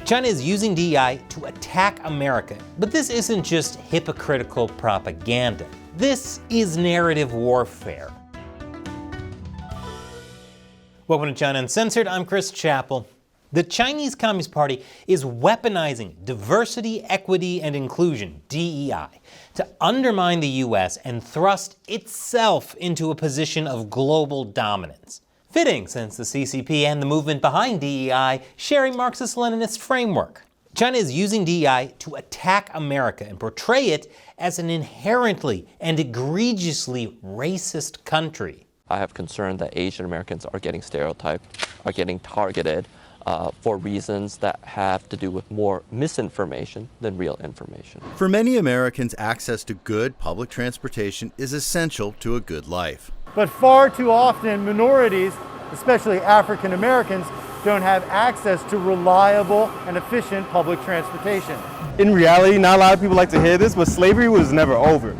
China is using DEI to attack America, but this isn't just hypocritical propaganda. This is narrative warfare. Welcome to China Uncensored, I'm Chris Chappell. The Chinese Communist Party is weaponizing diversity, equity, and inclusion, DEI, to undermine the US and thrust itself into a position of global dominance. Fitting, since the CCP and the movement behind DEI share a Marxist-Leninist framework. China is using DEI to attack America and portray it as an inherently and egregiously racist country. I have concern that Asian Americans are getting stereotyped, are getting targeted for reasons that have to do with more misinformation than real information. For many Americans, access to good public transportation is essential to a good life. But far too often, minorities, especially African Americans, don't have access to reliable and efficient public transportation. In reality, not a lot of people like to hear this, but slavery was never over.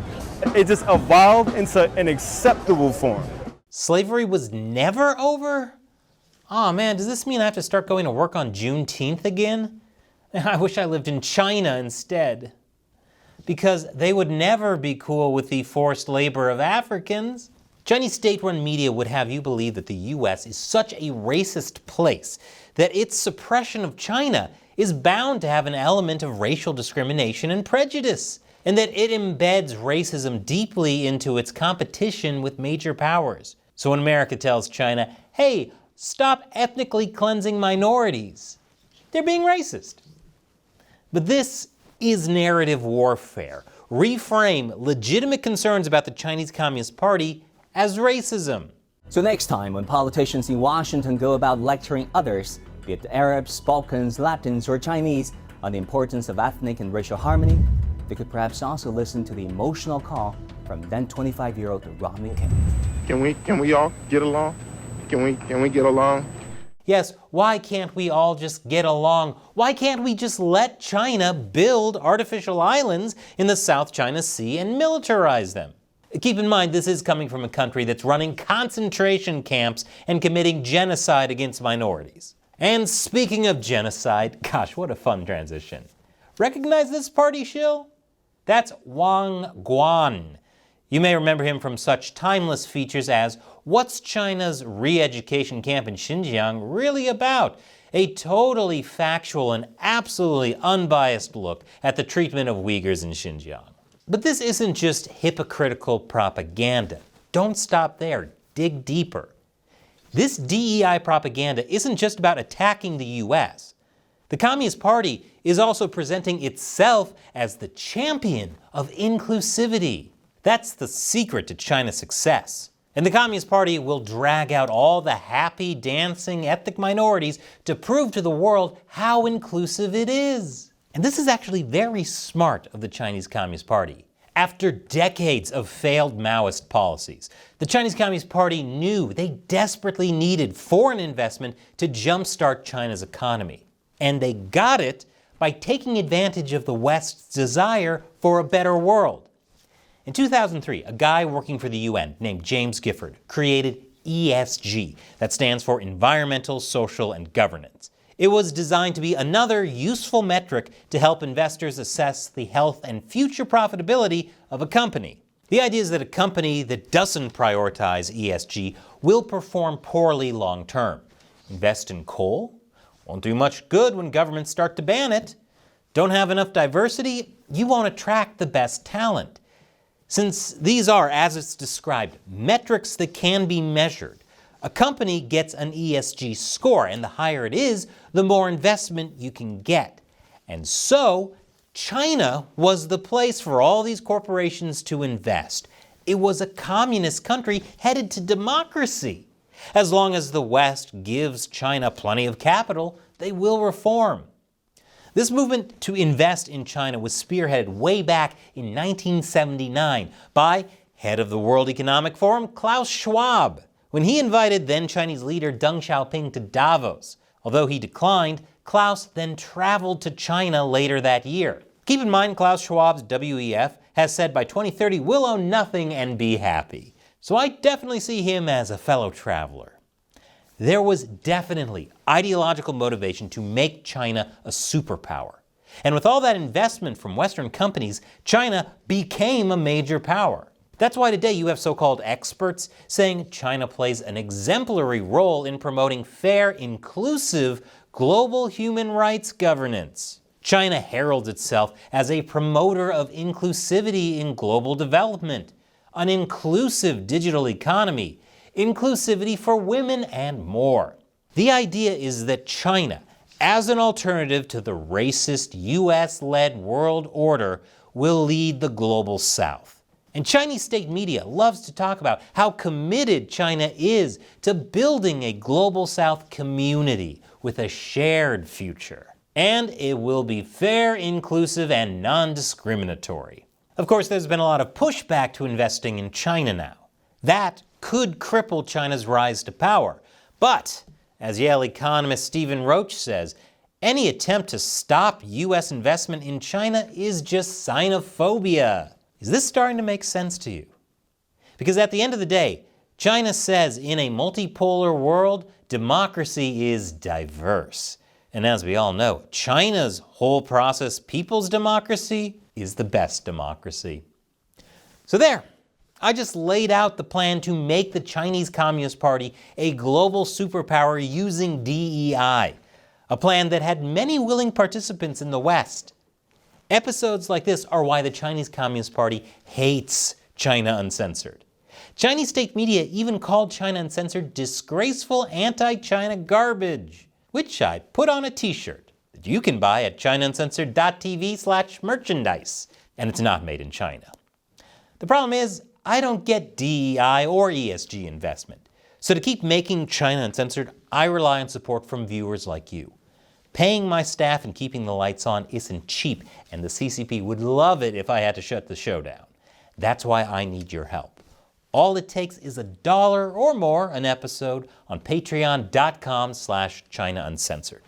It just evolved into an acceptable form. Slavery was never over? Oh man, does this mean I have to start going to work on Juneteenth again? I wish I lived in China instead. Because they would never be cool with the forced labor of Africans. Chinese state-run media would have you believe that the US is such a racist place that its suppression of China is bound to have an element of racial discrimination and prejudice, and that it embeds racism deeply into its competition with major powers. So when America tells China, hey, stop ethnically cleansing minorities, they're being racist. But this is narrative warfare. Reframe legitimate concerns about the Chinese Communist Party as racism. So next time when politicians in Washington go about lecturing others, be it Arabs, Balkans, Latins, or Chinese, on the importance of ethnic and racial harmony, they could perhaps also listen to the emotional call from then 25-year-old Rodney King. Can we all get along? Can we get along? Yes, why can't we all just get along? Why can't we just let China build artificial islands in the South China Sea and militarize them? Keep in mind, this is coming from a country that's running concentration camps and committing genocide against minorities. And speaking of genocide, gosh, what a fun transition. Recognize this party shill? That's Wang Guan. You may remember him from such timeless features as What's China's Re-Education Camp in Xinjiang Really About? A totally factual and absolutely unbiased look at the treatment of Uyghurs in Xinjiang. But this isn't just hypocritical propaganda. Don't stop there. Dig deeper. This DEI propaganda isn't just about attacking the US. The Communist Party is also presenting itself as the champion of inclusivity. That's the secret to China's success. And the Communist Party will drag out all the happy, dancing ethnic minorities to prove to the world how inclusive it is. And this is actually very smart of the Chinese Communist Party. After decades of failed Maoist policies, the Chinese Communist Party knew they desperately needed foreign investment to jumpstart China's economy. And they got it by taking advantage of the West's desire for a better world. In 2003, a guy working for the UN named James Gifford created ESG, that stands for Environmental, Social, and Governance. It was designed to be another useful metric to help investors assess the health and future profitability of a company. The idea is that a company that doesn't prioritize ESG will perform poorly long term. Invest in coal? Won't do much good when governments start to ban it. Don't have enough diversity? You won't attract the best talent. Since these are, as it's described, metrics that can be measured, a company gets an ESG score, and the higher it is, the more investment you can get. And so, China was the place for all these corporations to invest. It was a communist country headed to democracy. As long as the West gives China plenty of capital, they will reform. This movement to invest in China was spearheaded way back in 1979 by head of the World Economic Forum, Klaus Schwab, when he invited then Chinese leader Deng Xiaoping to Davos. Although he declined, Klaus then traveled to China later that year. Keep in mind, Klaus Schwab's WEF has said by 2030 we'll own nothing and be happy. So I definitely see him as a fellow traveler. there was definitely ideological motivation to make China a superpower. And with all that investment from Western companies, China became a major power. That's why today you have so-called experts saying China plays an exemplary role in promoting fair, inclusive, global human rights governance. China heralds itself as a promoter of inclusivity in global development, an inclusive digital economy, inclusivity for women, and more. The idea is that China, as an alternative to the racist US-led world order, will lead the global South. And Chinese state media loves to talk about how committed China is to building a global South community with a shared future. And it will be fair, inclusive, and non-discriminatory. Of course, there's been a lot of pushback to investing in China now. That could cripple China's rise to power. But, as Yale economist Stephen Roach says, any attempt to stop US investment in China is just Sinophobia. Is this starting to make sense to you? Because at the end of the day, China says in a multipolar world, democracy is diverse. And as we all know, China's whole process, people's democracy, is the best democracy. So there, I just laid out the plan to make the Chinese Communist Party a global superpower using DEI, a plan that had many willing participants in the West. Episodes like this are why the Chinese Communist Party hates China Uncensored. Chinese state media even called China Uncensored disgraceful anti-China garbage, which I put on a t-shirt that you can buy at chinauncensored.tv/merchandise, and it's not made in China. The problem is, I don't get DEI or ESG investment. So to keep making China Uncensored, I rely on support from viewers like you. Paying my staff and keeping the lights on isn't cheap, and the CCP would love it if I had to shut the show down. That's why I need your help. All it takes is $1 or more an episode on patreon.com/China Uncensored.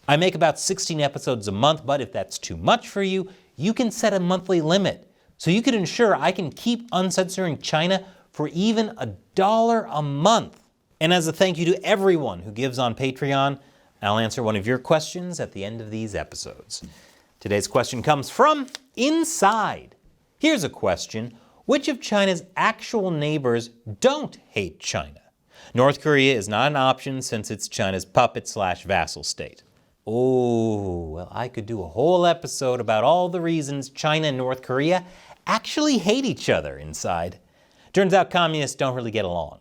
I make about 16 episodes a month, but if that's too much for you, you can set a monthly limit. So you can ensure I can keep uncensoring China for even $1 a month. And as a thank you to everyone who gives on Patreon, I'll answer one of your questions at the end of these episodes. Today's question comes from Inside. Here's a question. Which of China's actual neighbors don't hate China? North Korea is not an option since it's China's puppet/vassal state. Oh, well, I could do a whole episode about all the reasons China and North Korea actually hate each other, Inside. Turns out communists don't really get along.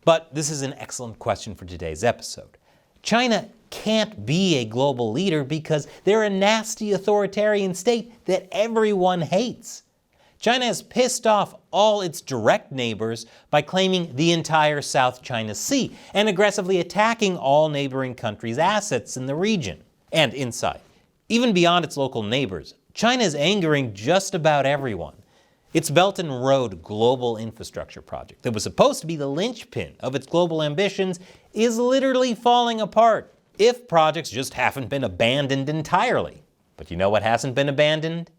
But this is an excellent question for today's episode. China can't be a global leader because they're a nasty authoritarian state that everyone hates. China has pissed off all its direct neighbors by claiming the entire South China Sea and aggressively attacking all neighboring countries' assets in the region. And Inside, even beyond its local neighbors, China is angering just about everyone. Its Belt and Road global infrastructure project that was supposed to be the linchpin of its global ambitions is literally falling apart, if projects just haven't been abandoned entirely. But you know what hasn't been abandoned?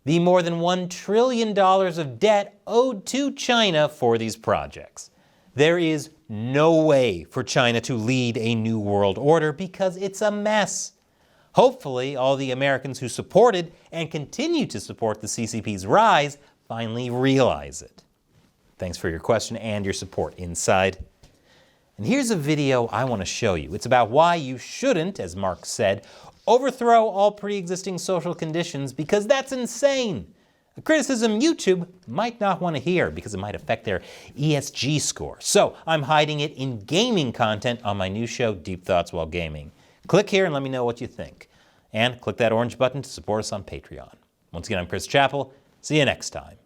The more than $1 trillion of debt owed to China for these projects. There is no way for China to lead a new world order because it's a mess. Hopefully, all the Americans who supported and continue to support the CCP's rise finally realize it. Thanks for your question and your support, Inside. And here's a video I want to show you. It's about why you shouldn't, as Marx said, overthrow all pre-existing social conditions because that's insane. A criticism YouTube might not want to hear because it might affect their ESG score. So I'm hiding it in gaming content on my new show, Deep Thoughts While Gaming. Click here and let me know what you think. And click that orange button to support us on Patreon. Once again, I'm Chris Chappell. See you next time.